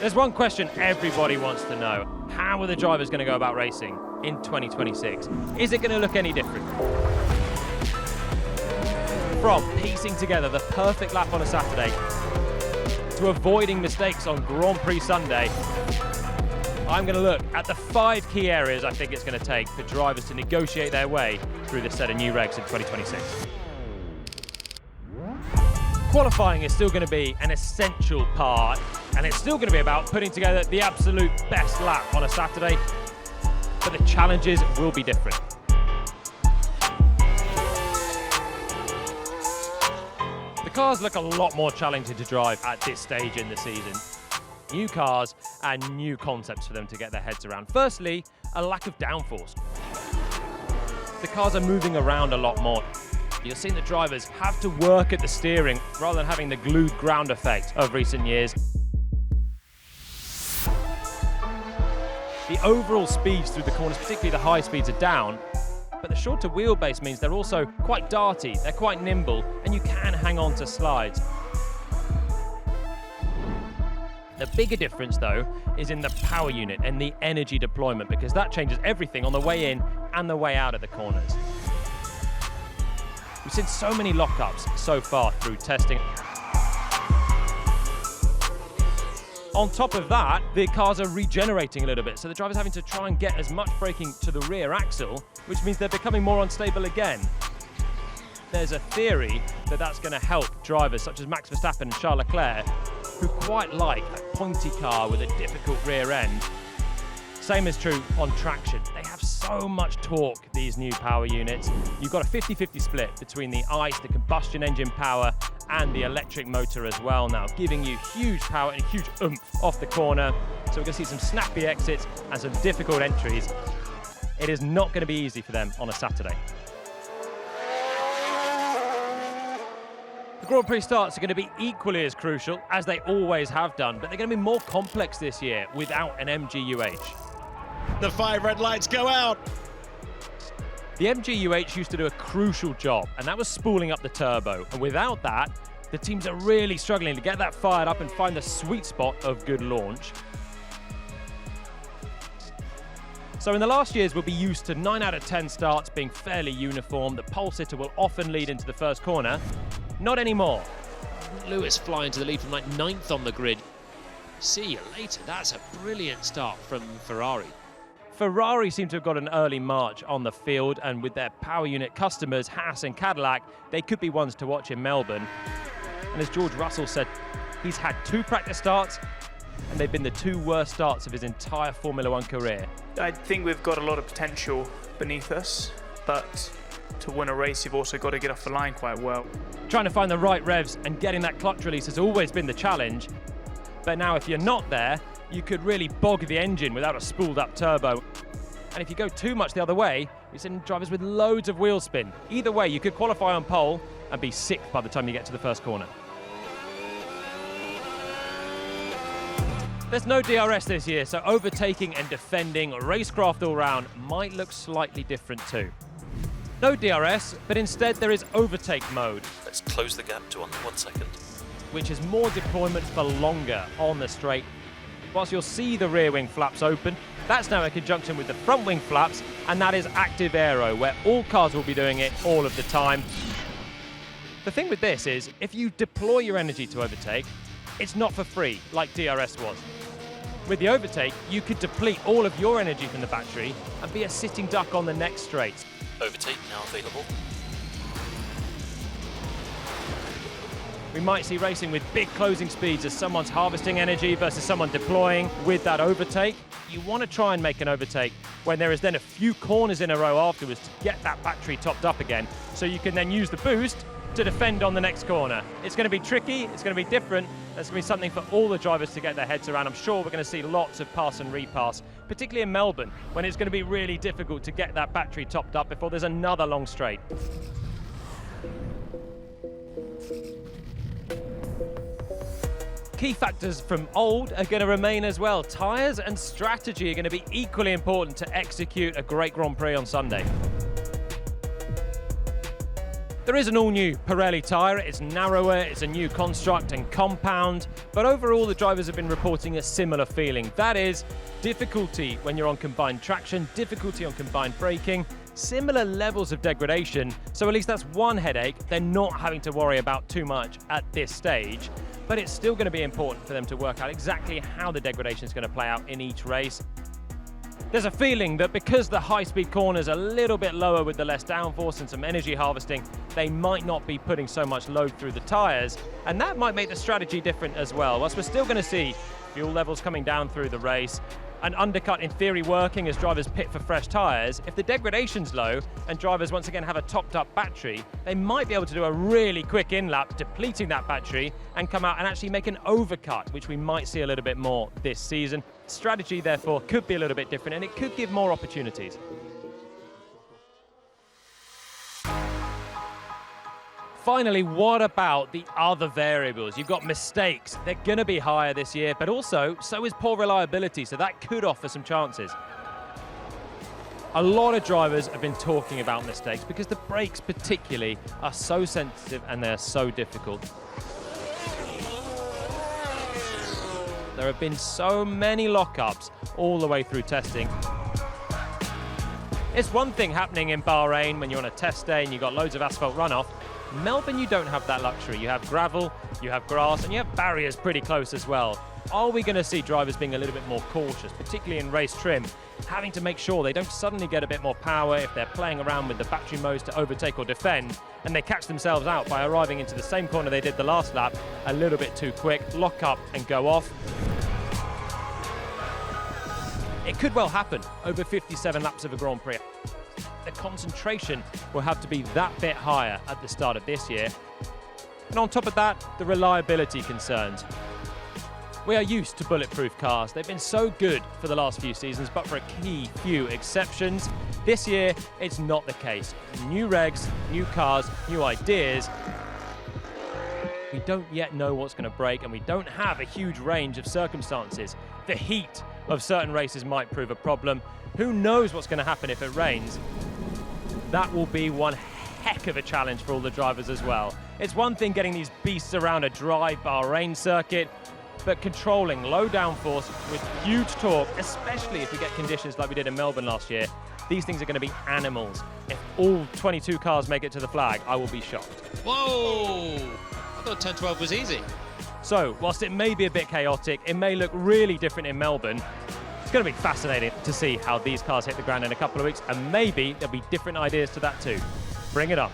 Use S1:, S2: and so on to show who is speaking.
S1: There's one question everybody wants to know. How are the drivers going to go about racing in 2026? Is it going to look any different? From piecing together the perfect lap on a Saturday to avoiding mistakes on Grand Prix Sunday, I'm going to look at the 5 key areas I think it's going to take for drivers to negotiate their way through this set of new regs in 2026. Qualifying is still going to be an essential part, and it's still going to be about putting together the absolute best lap on a Saturday, but the challenges will be different. The cars look a lot more challenging to drive at this stage in the season. New cars and new concepts for them to get their heads around. Firstly, a lack of downforce. The cars are moving around a lot more. You're seeing the drivers have to work at the steering rather than having the glued ground effect of recent years. The overall speeds through the corners, particularly the high speeds, are down, but the shorter wheelbase means they're also quite darty, they're quite nimble, and you can hang on to slides. The bigger difference, though, is in the power unit and the energy deployment, because that changes everything on the way in and the way out of the corners. We've seen so many lockups so far through testing. On top of that, the cars are regenerating a little bit, so the driver's having to try and get as much braking to the rear axle, which means they're becoming more unstable again. There's a theory that that's going to help drivers such as Max Verstappen and Charles Leclerc, who quite like a pointy car with a difficult rear end. Same is true on traction. They have so much torque, these new power units. You've got a 50-50 split between the ICE, the combustion engine power, and the electric motor as well now, giving you huge power and huge oomph off the corner. So we're going to see some snappy exits and some difficult entries. It is not going to be easy for them on a Saturday. The Grand Prix starts are going to be equally as crucial as they always have done, but they're going to be more complex this year without an MGUH.
S2: The 5 red lights go out.
S1: The MGUH used to do a crucial job, and that was spooling up the turbo. And without that, the teams are really struggling to get that fired up and find the sweet spot of good launch. So in the last years, we'll be used to 9 out of 10 starts being fairly uniform. The pole sitter will often lead into the first corner. Not anymore.
S3: Lewis flying to the lead from like 9th on the grid. See you later. That's a brilliant start from Ferrari.
S1: Ferrari seem to have got an early march on the field, and with their power unit customers, Haas and Cadillac, they could be ones to watch in Melbourne. And as George Russell said, he's had 2 practice starts, and they've been the 2 worst starts of his entire Formula One career.
S4: I think we've got a lot of potential beneath us, but to win a race, you've also got to get off the line quite well.
S1: Trying to find the right revs and getting that clutch release has always been the challenge. But now if you're not there, you could really bog the engine without a spooled up turbo. And if you go too much the other way, you're seeing drivers with loads of wheel spin. Either way, you could qualify on pole and be sick by the time you get to the first corner. There's no DRS this year, so overtaking and defending racecraft all round might look slightly different too. No DRS, but instead there is overtake mode.
S5: Let's close the gap to under 1 second.
S1: Which is more deployment for longer on the straight. Whilst you'll see the rear wing flaps open, that's now in conjunction with the front wing flaps, and that is active aero, where all cars will be doing it all of the time. The thing with this is, if you deploy your energy to overtake, it's not for free, like DRS was. With the overtake, you could deplete all of your energy from the battery and be a sitting duck on the next straight.
S5: Overtake now available.
S1: We might see racing with big closing speeds as someone's harvesting energy versus someone deploying with that overtake. You want to try and make an overtake when there is then a few corners in a row afterwards to get that battery topped up again, so you can then use the boost to defend on the next corner. It's going to be tricky, it's going to be different. There's going to be something for all the drivers to get their heads around. I'm sure we're going to see lots of pass and repass, particularly in Melbourne, when it's going to be really difficult to get that battery topped up before there's another long straight. Key factors from old are going to remain as well. Tyres and strategy are going to be equally important to execute a great Grand Prix on Sunday. There is an all-new Pirelli tyre. It's narrower, it's a new construct and compound, but overall the drivers have been reporting a similar feeling. That is, difficulty when you're on combined traction, difficulty on combined braking, similar levels of degradation, so at least that's one headache they're not having to worry about too much at this stage. But it's still going to be important for them to work out exactly how the degradation is going to play out in each race. There's a feeling that because the high-speed corners are a little bit lower with the less downforce and some energy harvesting, they might not be putting so much load through the tyres, and that might make the strategy different as well. Whilst we're still going to see fuel levels coming down through the race, an undercut in theory working as drivers pit for fresh tyres, if the degradation's low and drivers once again have a topped up battery, they might be able to do a really quick in-lap, depleting that battery and come out and actually make an overcut, which we might see a little bit more this season. Strategy, therefore, could be a little bit different and it could give more opportunities. Finally, what about the other variables? You've got mistakes. They're going to be higher this year, but also so is poor reliability, so that could offer some chances. A lot of drivers have been talking about mistakes because the brakes particularly are so sensitive and they're so difficult. There have been so many lockups all the way through testing. It's one thing happening in Bahrain when you're on a test day and you've got loads of asphalt runoff. Melbourne, you don't have that luxury. You have gravel, you have grass, and you have barriers pretty close as well. Are we going to see drivers being a little bit more cautious, particularly in race trim, having to make sure they don't suddenly get a bit more power if they're playing around with the battery modes to overtake or defend, and they catch themselves out by arriving into the same corner they did the last lap a little bit too quick, lock up and go off? It could well happen over 57 laps of a Grand Prix. The concentration will have to be that bit higher at the start of this year. And on top of that, the reliability concerns. We are used to bulletproof cars. They've been so good for the last few seasons, but for a key few exceptions. This year, it's not the case. New regs, new cars, new ideas. We don't yet know what's going to break, and we don't have a huge range of circumstances. The heat of certain races might prove a problem. Who knows what's going to happen if it rains? That will be one heck of a challenge for all the drivers as well. It's one thing getting these beasts around a dry Bahrain circuit, but controlling low downforce with huge torque, especially if we get conditions like we did in Melbourne last year, these things are going to be animals. If all 22 cars make it to the flag, I will be shocked.
S3: Whoa! I thought 10-12 was easy.
S1: So, whilst it may be a bit chaotic, it may look really different in Melbourne. It's going to be fascinating to see how these cars hit the ground in a couple of weeks, and maybe there'll be different ideas to that too. Bring it on.